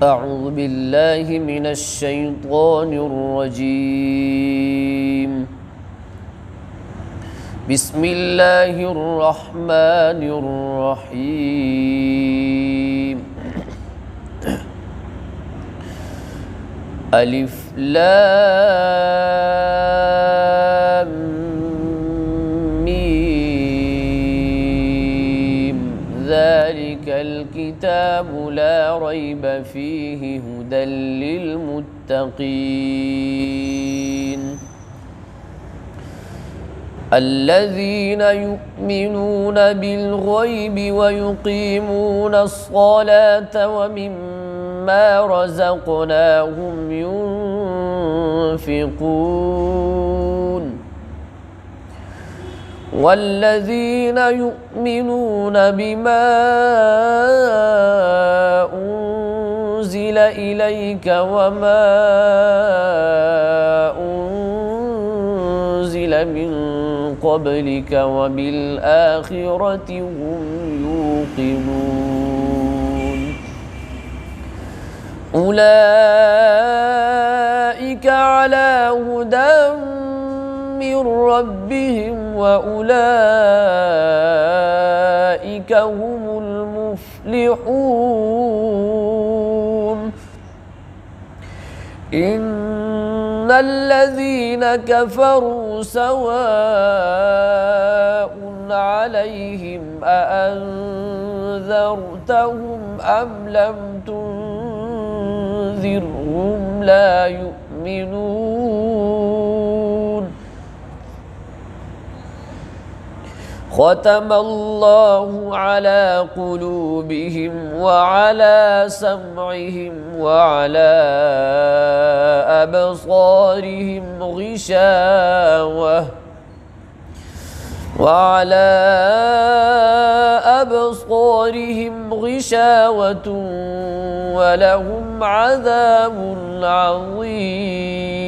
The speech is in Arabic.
أعوذ بالله من الشيطان الرجيم. بسم الله الرحمن الرحيم. ألف لام ميم ذلك الكتاب لا ريب فيه هدى للمتقين الذين يؤمنون بالغيب ويقيمون الصلاة ومما رزقناهم ينفقون والذين يؤمنون بما أنزل إليك وما أنزل من قبلك وبالآخرة هم يوقنون أولئك على هدى من ربهم وأولئك هم المفلحون إن الذين كفروا سواء عليهم أأنذرتهم أم لم تنذرهم لا يؤمنون ختم الله على قلوبهم وعلى سمعهم وعلى أبصارهم غشاوة ولهم عذاب عظيم.